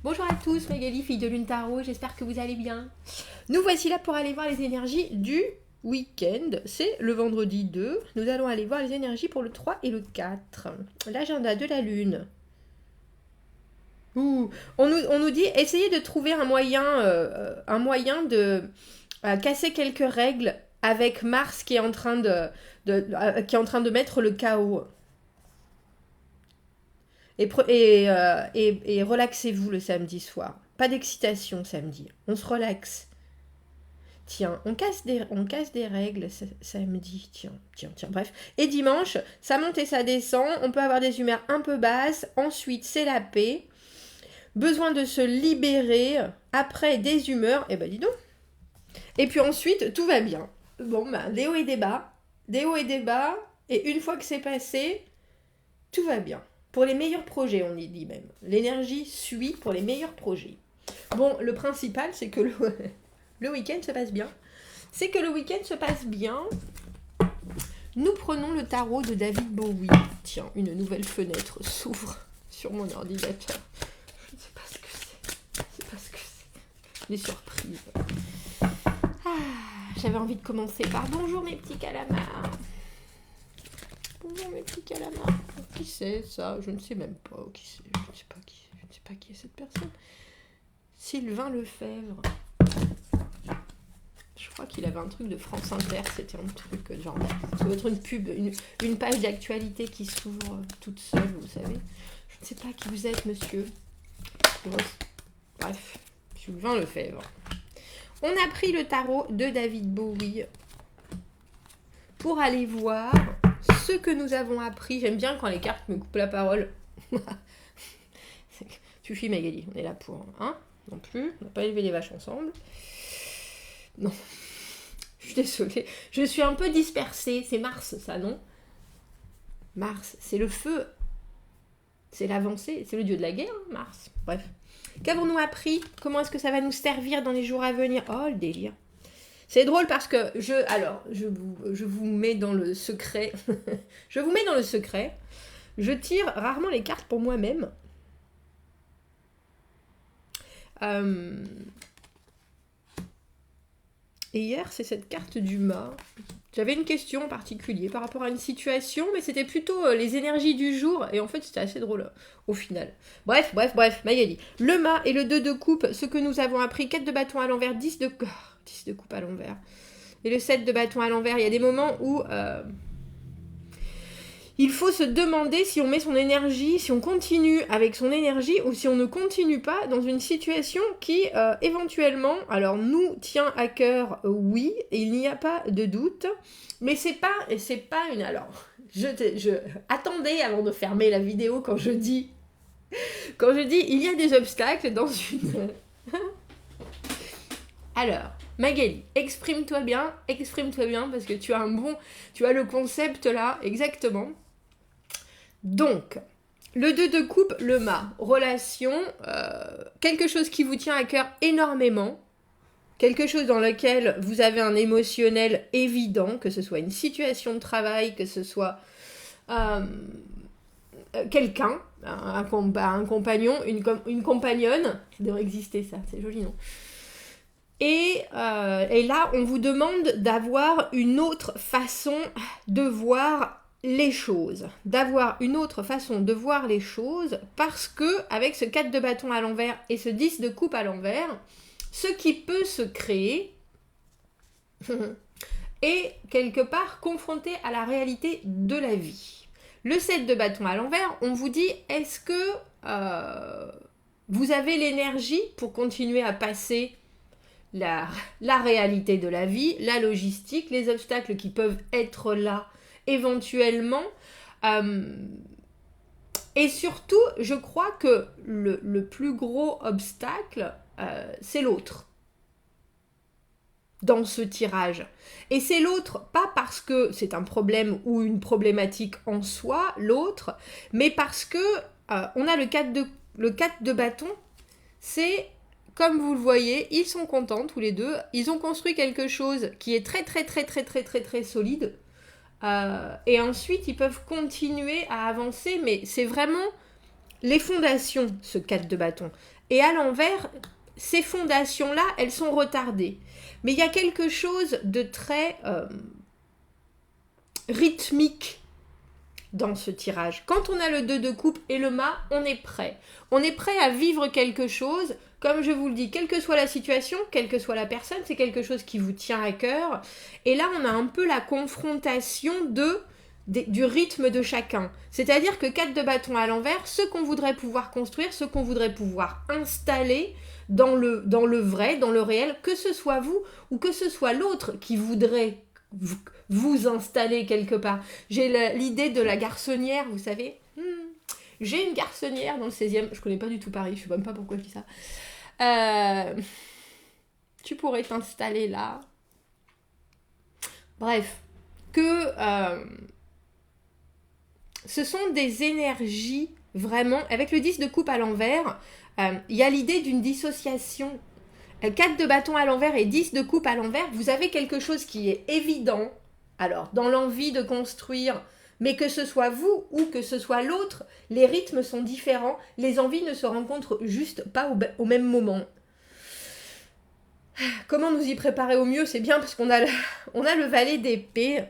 Bonjour à tous, Magali, fille de Lune Tarot, j'espère que vous allez bien. Nous voici là pour aller voir les énergies du week-end. C'est le vendredi 2. Nous allons aller voir les énergies pour le 3 et le 4. L'agenda de la Lune. On nous dit, essayez de trouver un moyen de casser quelques règles avec Mars qui est en train de mettre le chaos. Et relaxez-vous le samedi soir. Pas d'excitation samedi. On se relaxe. Tiens, on casse des règles samedi. Tiens. Bref. Et dimanche, ça monte et ça descend. On peut avoir des humeurs un peu basses. Ensuite, c'est la paix. Besoin de se libérer. Après, des humeurs. Eh ben, dis donc. Et puis ensuite, tout va bien. Bon, ben, des hauts et des bas. Des hauts et des bas. Et une fois que c'est passé, tout va bien. Pour les meilleurs projets, on y dit même. L'énergie suit pour les meilleurs projets. Bon, le principal, c'est que le week-end se passe bien. C'est que le week-end se passe bien. Nous prenons le tarot de David Bowie. Tiens, une nouvelle fenêtre s'ouvre sur mon ordinateur. Je ne sais pas ce que c'est. Les surprises. J'avais envie de commencer par bonjour mes petits calamars. Bonjour mes petits calamars. Qui c'est ça? Je ne sais même pas qui c'est. Je ne sais pas qui est cette personne. Sylvain Lefebvre. Je crois qu'il avait un truc de France Inter. C'était un truc genre... Ça doit être une pub, une page d'actualité qui s'ouvre toute seule, vous savez. Je ne sais pas qui vous êtes, monsieur. Bref, Sylvain Lefebvre. On a pris le tarot de David Bowie pour aller voir ce que nous avons appris. J'aime bien quand les cartes me coupent la parole. Suffit Magali, on est là pour... Hein, non plus, on n'a pas élevé les vaches ensemble. Non, je suis désolée. Je suis un peu dispersée. C'est Mars, ça, non? Mars, c'est le feu. C'est l'avancée. C'est le dieu de la guerre, hein, Mars. Bref. Qu'avons-nous appris? Comment est-ce que ça va nous servir dans les jours à venir? Oh, le délire. C'est drôle parce que je vous mets dans le secret. Je vous mets dans le secret. Je tire rarement les cartes pour moi-même. Et hier, c'est cette carte du mât. J'avais une question en particulier par rapport à une situation, mais c'était plutôt les énergies du jour. Et en fait, c'était assez drôle au final. Bref, Magali. Le mât et le 2 de coupe, ce que nous avons appris. 4 de bâton à l'envers, 10 de coupe à l'envers. Et le 7 de bâton à l'envers, il y a des moments où il faut se demander si on met son énergie, si on continue avec son énergie ou si on ne continue pas dans une situation qui éventuellement, alors nous tient à cœur, oui, il n'y a pas de doute, mais c'est pas une... Alors, attendez avant de fermer la vidéo quand je dis il y a des obstacles dans une... Alors, Magali, exprime-toi bien, parce que tu as le concept là, exactement. Donc, le 2 de coupe, le mât, relation, quelque chose qui vous tient à cœur énormément, quelque chose dans lequel vous avez un émotionnel évident, que ce soit une situation de travail, que ce soit quelqu'un, un compagnon, une compagnonne, ça devrait exister ça, c'est joli non? Et là, on vous demande d'avoir une autre façon de voir les choses, parce que avec ce 4 de bâton à l'envers et ce 10 de coupe à l'envers, ce qui peut se créer est quelque part confronté à la réalité de la vie. Le 7 de bâton à l'envers, on vous dit, est-ce que vous avez l'énergie pour continuer à passer la réalité de la vie, la logistique, les obstacles qui peuvent être là éventuellement. Et surtout, je crois que le plus gros obstacle, c'est l'autre dans ce tirage. Et c'est l'autre, pas parce que c'est un problème ou une problématique en soi, l'autre, mais parce que on a le 4 de bâton, c'est... Comme vous le voyez, ils sont contents tous les deux. Ils ont construit quelque chose qui est très très très très très très très solide. Et ensuite, ils peuvent continuer à avancer. Mais c'est vraiment les fondations, ce 4 de bâton. Et à l'envers, ces fondations-là, elles sont retardées. Mais il y a quelque chose de très rythmique dans ce tirage. Quand on a le 2 de coupe et le mât, on est prêt. On est prêt à vivre quelque chose. Comme je vous le dis, quelle que soit la situation, quelle que soit la personne, c'est quelque chose qui vous tient à cœur. Et là, on a un peu la confrontation du rythme de chacun. C'est-à-dire que 4 de bâton à l'envers, ce qu'on voudrait pouvoir construire, ce qu'on voudrait pouvoir installer dans le vrai, dans le réel, que ce soit vous ou que ce soit l'autre qui voudrait vous installer quelque part. J'ai l'idée de la garçonnière, vous savez. J'ai une garçonnière dans le 16e, je connais pas du tout Paris, je sais même pas pourquoi je dis ça. Tu pourrais t'installer là. Bref, ce sont des énergies vraiment, avec le 10 de coupe à l'envers, il y a l'idée d'une dissociation. 4 de bâton à l'envers et 10 de coupe à l'envers, vous avez quelque chose qui est évident, alors dans l'envie de construire, mais que ce soit vous ou que ce soit l'autre, les rythmes sont différents, les envies ne se rencontrent juste pas au même moment. Comment nous y préparer au mieux? C'est bien parce qu'on a le valet d'épée,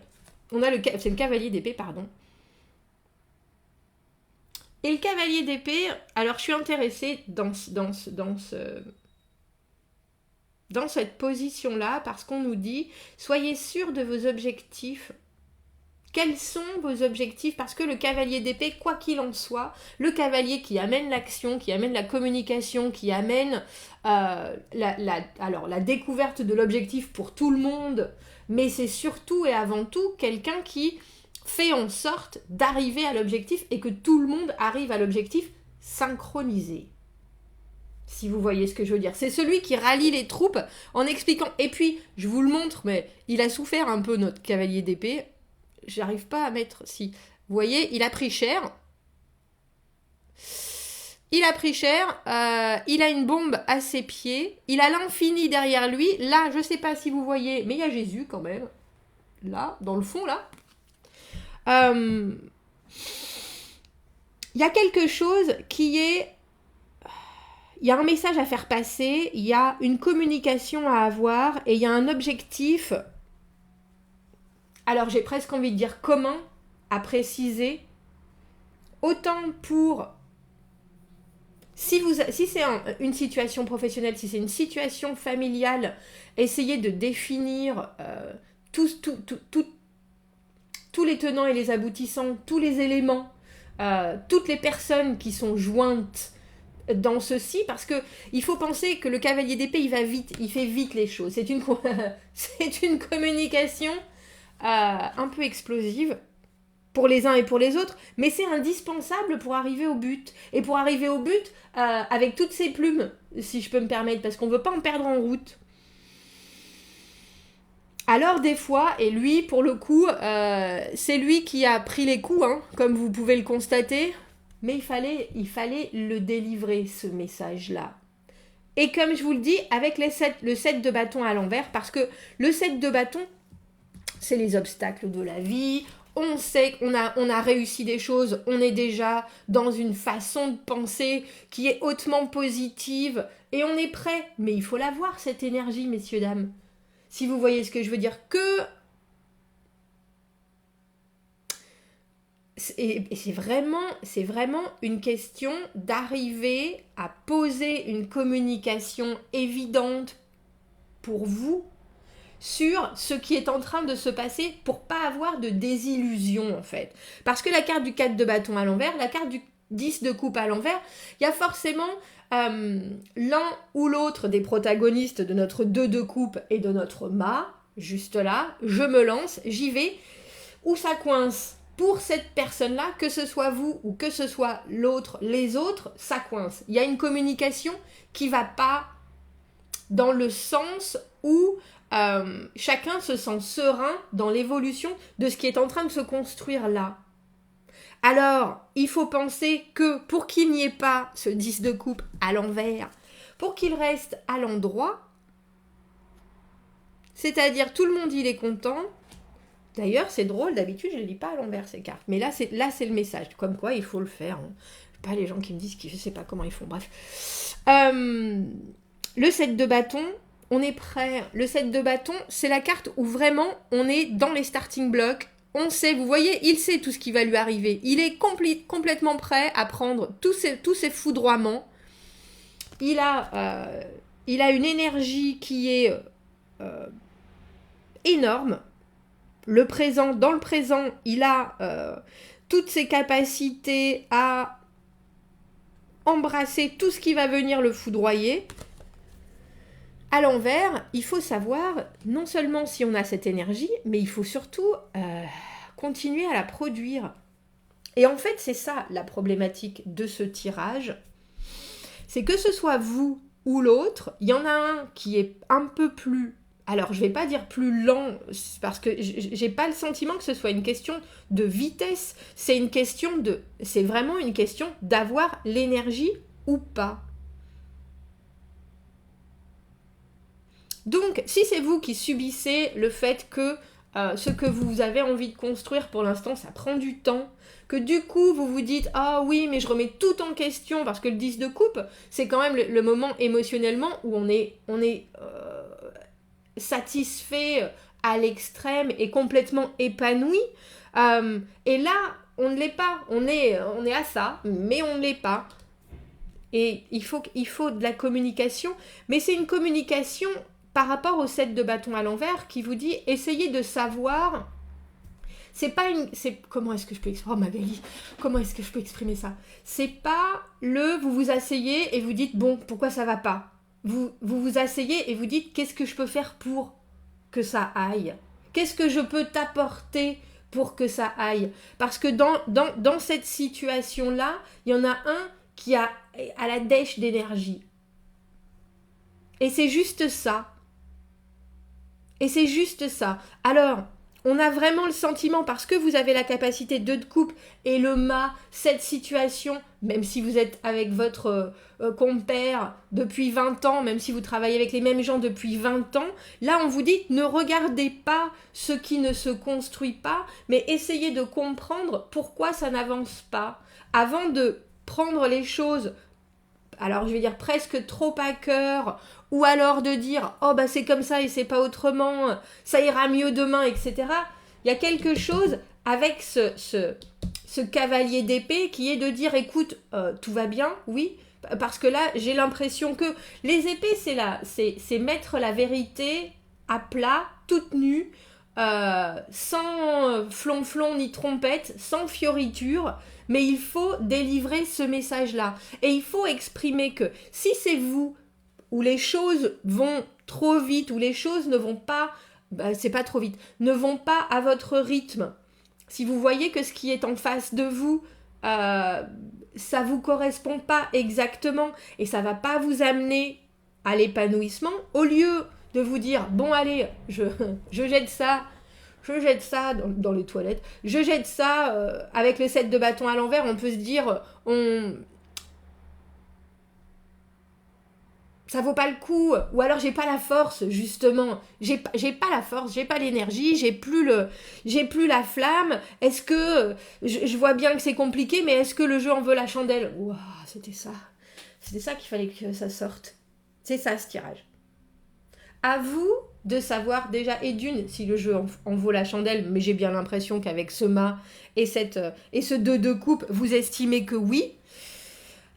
c'est le cavalier d'épée, pardon. Et le cavalier d'épée, alors je suis intéressée dans cette position-là parce qu'on nous dit « Soyez sûrs de vos objectifs ». Quels sont vos objectifs? Parce que le cavalier d'épée, quoi qu'il en soit, le cavalier qui amène l'action, qui amène la communication, qui amène la découverte de l'objectif pour tout le monde, mais c'est surtout et avant tout quelqu'un qui fait en sorte d'arriver à l'objectif et que tout le monde arrive à l'objectif synchronisé. Si vous voyez ce que je veux dire. C'est celui qui rallie les troupes en expliquant. Et puis, je vous le montre, mais il a souffert un peu, notre cavalier d'épée. J'arrive pas à mettre... Si. Vous voyez, il a pris cher. Il a pris cher. Il a une bombe à ses pieds. Il a l'infini derrière lui. Là, je sais pas si vous voyez, mais il y a Jésus quand même. Là, dans le fond, là. Il y a quelque chose qui est... Il y a un message à faire passer, il y a une communication à avoir et il y a un objectif, alors j'ai presque envie de dire commun, à préciser, autant pour... Si c'est une situation professionnelle, si c'est une situation familiale, essayez de définir tous les tenants et les aboutissants, tous les éléments, toutes les personnes qui sont jointes dans ceci, parce que il faut penser que le cavalier d'épée, il va vite, il fait vite les choses. C'est une communication un peu explosive pour les uns et pour les autres, mais c'est indispensable pour arriver au but. Et pour arriver au but, avec toutes ces plumes, si je peux me permettre, parce qu'on ne veut pas en perdre en route. Alors des fois, et lui, pour le coup, c'est lui qui a pris les coups, hein, comme vous pouvez le constater, mais il fallait le délivrer, ce message-là. Et comme je vous le dis, avec le 7 de bâton à l'envers, parce que le 7 de bâton, c'est les obstacles de la vie, on sait qu'on a réussi des choses, on est déjà dans une façon de penser qui est hautement positive, et on est prêt. Mais il faut l'avoir, cette énergie, messieurs, dames. Si vous voyez ce que je veux dire, et c'est vraiment une question d'arriver à poser une communication évidente pour vous sur ce qui est en train de se passer pour pas avoir de désillusion en fait. Parce que la carte du 4 de bâton à l'envers, la carte du 10 de coupe à l'envers, il y a forcément l'un ou l'autre des protagonistes de notre 2 de coupe et de notre mât, juste là, je me lance, j'y vais, où ça coince. Pour cette personne-là, que ce soit vous ou que ce soit l'autre, les autres, ça coince. Il y a une communication qui va pas dans le sens où chacun se sent serein dans l'évolution de ce qui est en train de se construire là. Alors, il faut penser que pour qu'il n'y ait pas ce 10 de coupe à l'envers, pour qu'il reste à l'endroit, c'est-à-dire tout le monde il est content. D'ailleurs, c'est drôle, d'habitude, je ne lis pas à l'envers ces cartes. Mais là, c'est le message. Comme quoi, il faut le faire. Hein. pas les gens qui me disent que je sais pas comment ils font, bref. Le 7 de bâton, on est prêt. Le 7 de bâton, c'est la carte où vraiment on est dans les starting blocks. On sait, vous voyez, il sait tout ce qui va lui arriver. Il est complètement prêt à prendre tous ses foudroiements. Il a une énergie qui est énorme. Dans le présent, il a toutes ses capacités à embrasser tout ce qui va venir le foudroyer. À l'envers, il faut savoir non seulement si on a cette énergie, mais il faut surtout continuer à la produire. Et en fait, c'est ça la problématique de ce tirage. C'est que ce soit vous ou l'autre, il y en a un qui est un peu plus... Alors, je ne vais pas dire plus lent, parce que j'ai pas le sentiment que ce soit une question de vitesse. C'est vraiment une question d'avoir l'énergie ou pas. Donc, si c'est vous qui subissez le fait que ce que vous avez envie de construire pour l'instant, ça prend du temps, que du coup, vous vous dites « Ah oui, mais je remets tout en question », parce que le 10 de coupe, c'est quand même le moment émotionnellement où on est satisfait à l'extrême et complètement épanoui. Et là, on ne l'est pas. On est à ça, mais on ne l'est pas. Et il faut de la communication, mais c'est une communication par rapport au 7 de bâton à l'envers qui vous dit essayez de savoir. Comment est-ce que je peux exprimer Magali, comment est-ce que je peux exprimer ça? C'est pas vous vous asseyez et vous dites bon, pourquoi ça va pas? Vous asseyez et vous dites qu'est-ce que je peux faire pour que ça aille? Qu'est-ce que je peux t'apporter pour que ça aille? Parce que dans cette situation-là, il y en a un qui a la dèche d'énergie. Et c'est juste ça. Alors, on a vraiment le sentiment, parce que vous avez la capacité 2 de coupe et le mât, cette situation, même si vous êtes avec votre compère depuis 20 ans, même si vous travaillez avec les mêmes gens depuis 20 ans, là on vous dit ne regardez pas ce qui ne se construit pas, mais essayez de comprendre pourquoi ça n'avance pas. Avant de prendre les choses, alors je vais dire presque trop à cœur, ou alors de dire oh bah c'est comme ça et c'est pas autrement, ça ira mieux demain, etc. Il y a quelque chose avec ce cavalier d'épée qui est de dire écoute, tout va bien, oui, parce que là j'ai l'impression que les épées c'est mettre la vérité à plat, toute nue, sans flonflon ni trompette, sans fioriture. Mais il faut délivrer ce message-là. Et il faut exprimer que si c'est vous, où les choses vont trop vite, où les choses ne vont pas, c'est pas trop vite, ne vont pas à votre rythme, si vous voyez que ce qui est en face de vous, ça vous correspond pas exactement, et ça va pas vous amener à l'épanouissement, au lieu de vous dire, bon allez, je jette ça dans les toilettes, je jette ça avec le 7 de bâton à l'envers, on peut se dire, ça vaut pas le coup, ou alors j'ai pas la force, justement, j'ai pas la force, j'ai pas l'énergie, j'ai plus la flamme, est-ce que, je vois bien que c'est compliqué, mais est-ce que le jeu en veut la chandelle? Ouah, c'était ça qu'il fallait que ça sorte, c'est ça ce tirage. À vous de savoir déjà, et d'une, si le jeu en vaut la chandelle, mais j'ai bien l'impression qu'avec ce mât et ce 2 de coupe, vous estimez que oui.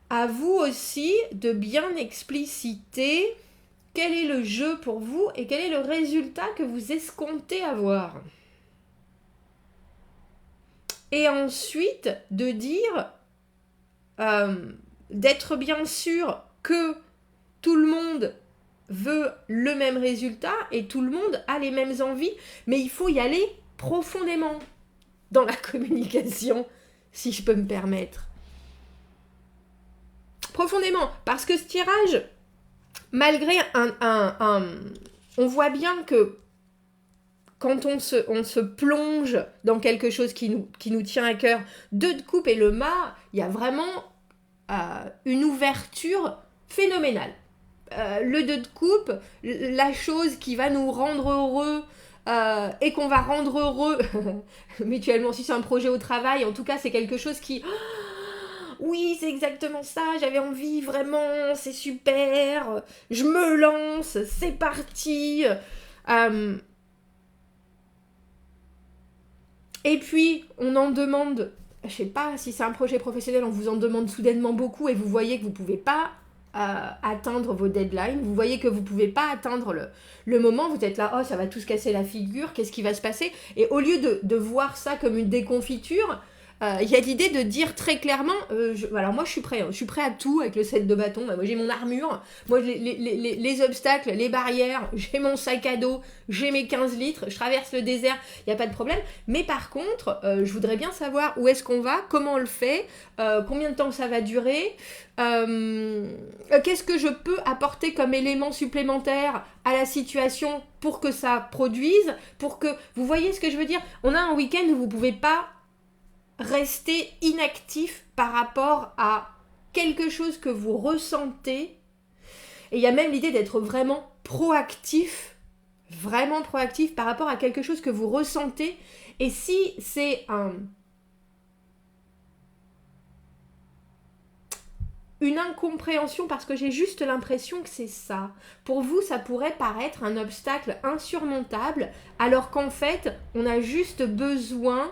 À vous aussi de bien expliciter quel est le jeu pour vous et quel est le résultat que vous escomptez avoir. Et ensuite, de dire, d'être bien sûr que tout le monde veut le même résultat et tout le monde a les mêmes envies, mais il faut y aller profondément dans la communication, si je peux me permettre. Profondément, parce que ce tirage, malgré on voit bien que quand on se plonge dans quelque chose qui nous tient à cœur, 2 de coupe et le mât, il y a vraiment une ouverture phénoménale. Le 2 de coupe, la chose qui va nous rendre heureux et qu'on va rendre heureux mutuellement, si c'est un projet au travail, en tout cas c'est quelque chose qui... oui, c'est exactement ça, j'avais envie, vraiment, c'est super, je me lance, c'est parti. Et puis, on en demande, je sais pas, si c'est un projet professionnel, on vous en demande soudainement beaucoup et vous voyez que vous pouvez pas atteindre vos deadlines, vous voyez que vous pouvez pas atteindre le moment, vous êtes là, oh ça va tout se casser la figure, qu'est-ce qui va se passer? Et au lieu de voir ça comme une déconfiture, il y a l'idée de dire très clairement, alors moi je suis prêt à tout avec le set de bâtons, moi j'ai mon armure, moi les obstacles, les barrières, j'ai mon sac à dos, j'ai mes 15 litres, je traverse le désert, il n'y a pas de problème, mais par contre, je voudrais bien savoir où est-ce qu'on va, comment on le fait, combien de temps ça va durer, qu'est-ce que je peux apporter comme élément supplémentaire à la situation pour que ça produise, pour que, vous voyez ce que je veux dire? On a un week-end où vous ne pouvez pas rester inactif par rapport à quelque chose que vous ressentez. Et il y a même l'idée d'être vraiment proactif par rapport à quelque chose que vous ressentez. Et si c'est une incompréhension parce que j'ai juste l'impression que c'est ça. Pour vous, ça pourrait paraître un obstacle insurmontable, alors qu'en fait, on a juste besoin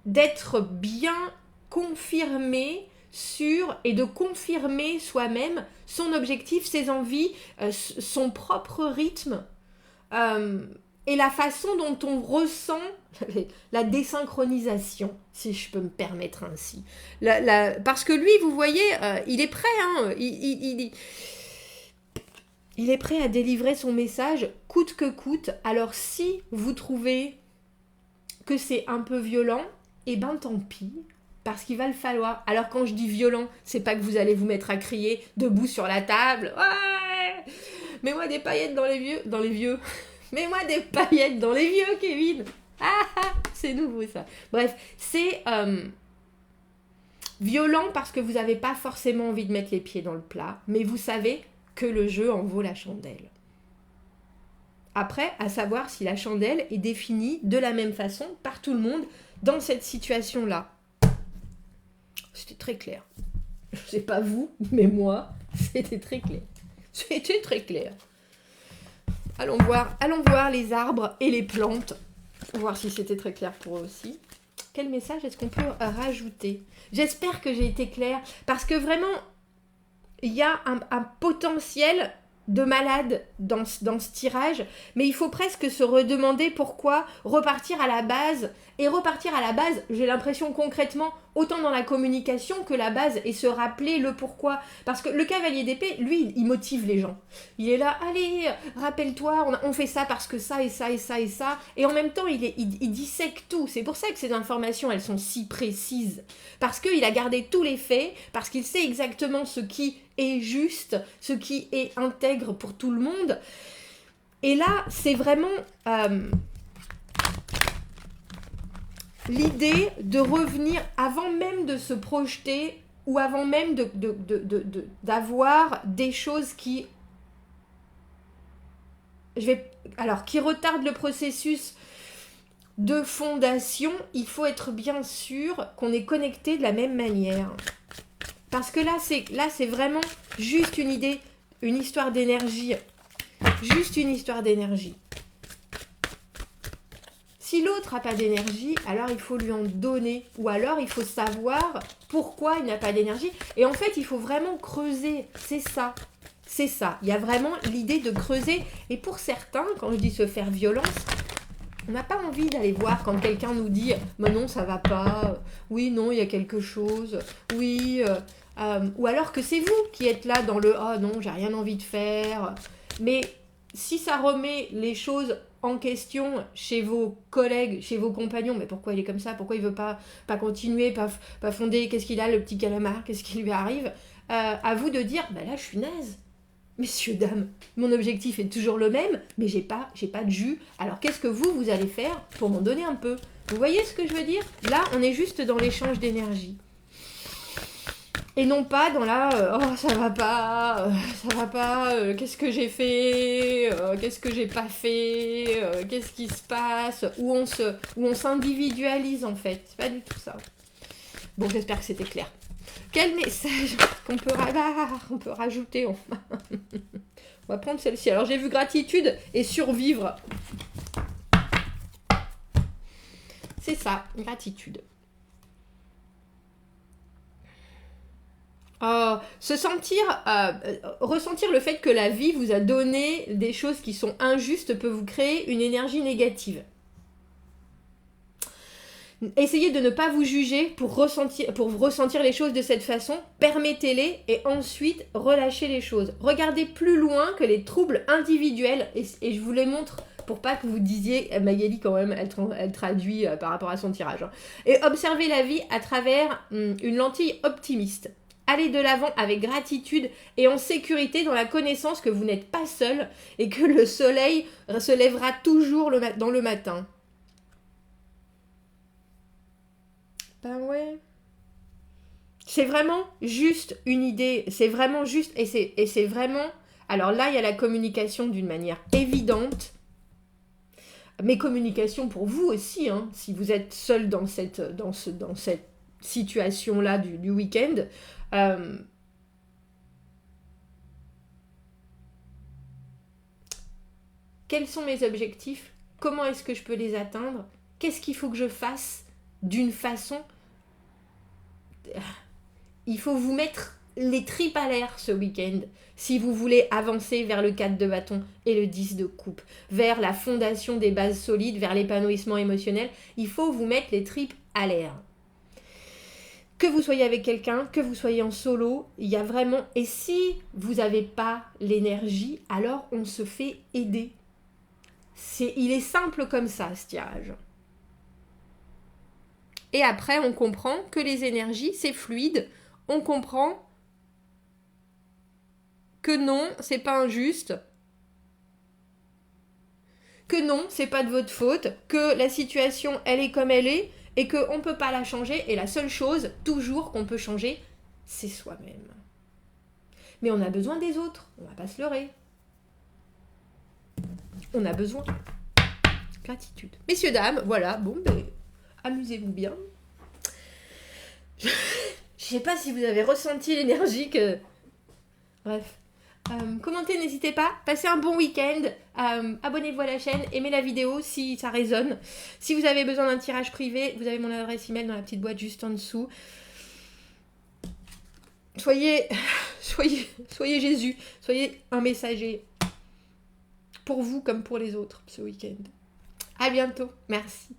d'être bien confirmé et de confirmer soi-même son objectif, ses envies, son propre rythme et la façon dont on ressent la désynchronisation, si je peux me permettre ainsi. Parce que lui, vous voyez, il est prêt, hein, il est prêt à délivrer son message coûte que coûte. Alors si vous trouvez que c'est un peu violent, eh ben tant pis, parce qu'il va le falloir. Alors quand je dis violent, c'est pas que vous allez vous mettre à crier debout sur la table. Ouais, mets-moi des paillettes dans les vieux. Mets-moi des paillettes dans les vieux, Kevin. C'est nouveau ça. Bref, c'est violent parce que vous n'avez pas forcément envie de mettre les pieds dans le plat, mais vous savez que le jeu en vaut la chandelle. Après, à savoir si la chandelle est définie de la même façon par tout le monde dans cette situation-là. C'était très clair. Je sais pas vous, mais moi, c'était très clair. C'était très clair. Allons voir les arbres et les plantes. Voir si c'était très clair pour eux aussi. Quel message est-ce qu'on peut rajouter? J'espère que j'ai été claire, parce que vraiment, il y a un potentiel de malade dans ce tirage, mais il faut presque se redemander pourquoi repartir à la base. Et repartir à la base, j'ai l'impression concrètement, autant dans la communication que la base, et se rappeler le pourquoi. Parce que le cavalier d'épée, lui, il motive les gens. Il est là, allez, rappelle-toi, on fait ça parce que ça et ça et ça et ça. Et en même temps, il dissèque tout. C'est pour ça que ces informations, elles sont si précises. Parce qu'il a gardé tous les faits, parce qu'il sait exactement ce qui est juste, ce qui est intègre pour tout le monde. Et là, c'est vraiment l'idée de revenir qui même de se projeter ou avant même d'avoir des choses qui retardent le processus de fondation. Il faut être bien sûr qu'on est connecté de la même manière. Parce que là, c'est vraiment juste une idée, une histoire d'énergie. Juste une histoire d'énergie. Si l'autre n'a pas d'énergie, alors il faut lui en donner. Ou alors il faut savoir pourquoi il n'a pas d'énergie. Et en fait, il faut vraiment creuser. C'est ça. C'est ça. Il y a vraiment l'idée de creuser. Et pour certains, quand je dis se faire violence, on n'a pas envie d'aller voir quand quelqu'un nous dit « Mais non, ça va pas. Oui, non, il y a quelque chose. Oui. » Ou alors que c'est vous qui êtes là dans le « Oh non, j'ai rien envie de faire. » Mais si ça remet les choses en question chez vos collègues, chez vos compagnons, mais pourquoi il est comme ça, pourquoi il veut pas continuer, pas fonder, qu'est-ce qu'il a le petit calamar, qu'est-ce qui lui arrive, à vous de dire, bah là je suis naze, messieurs, dames, mon objectif est toujours le même, mais j'ai pas de jus, alors qu'est-ce que vous allez faire pour m'en donner un peu? Vous voyez ce que je veux dire? Là, on est juste dans l'échange d'énergie. Et non pas dans la oh ça va pas, qu'est-ce que j'ai fait, qu'est-ce que j'ai pas fait, qu'est-ce qui se passe, où on s'individualise en fait, c'est pas du tout ça. Bon, j'espère que c'était clair. Quel message qu'on peut, on peut rajouter on va prendre celle-ci. Alors, j'ai vu gratitude et survivre. C'est ça, gratitude. Ressentir le fait que la vie vous a donné des choses qui sont injustes peut vous créer une énergie négative. Essayez de ne pas vous juger pour ressentir les choses de cette façon, permettez-les et ensuite relâchez les choses. Regardez plus loin que les troubles individuels et je vous les montre pour pas que vous disiez, Magali quand même, elle traduit par rapport à son tirage. Hein. Et observez la vie à travers une lentille optimiste. Allez de l'avant avec gratitude et en sécurité dans la connaissance que vous n'êtes pas seul et que le soleil se lèvera toujours dans le matin. Ben ouais. C'est vraiment juste une idée. C'est vraiment juste. Et c'est vraiment. Alors là, il y a la communication d'une manière évidente. Mais communication pour vous aussi. Hein, si vous êtes seul dans cette situation-là du week-end. Quels sont mes objectifs? Comment est-ce que je peux les atteindre? Qu'est-ce qu'il faut que je fasse d'une façon... Il faut vous mettre les tripes à l'air ce week-end si vous voulez avancer vers le 4 de bâton et le 10 de coupe, vers la fondation des bases solides, vers l'épanouissement émotionnel. Il faut vous mettre les tripes à l'air. Que vous soyez avec quelqu'un, que vous soyez en solo, il y a vraiment... Et si vous n'avez pas l'énergie, alors on se fait aider. Il est simple comme ça, ce tirage. Et après, on comprend que les énergies, c'est fluide. On comprend que non, c'est pas injuste. Que non, c'est pas de votre faute. Que la situation, elle est comme elle est. Et qu'on ne peut pas la changer. Et la seule chose, toujours, qu'on peut changer, c'est soi-même. Mais on a besoin des autres. On va pas se leurrer. On a besoin. Gratitude. Messieurs, dames, voilà. Bon, ben, amusez-vous bien. Je sais pas si vous avez ressenti l'énergie que... Bref. Commentez, n'hésitez pas. Passez un bon week-end. Abonnez-vous à la chaîne. Aimez la vidéo si ça résonne. Si vous avez besoin d'un tirage privé, vous avez mon adresse email dans la petite boîte juste en dessous. Soyez Jésus. Soyez un messager. Pour vous comme pour les autres ce week-end. À bientôt. Merci.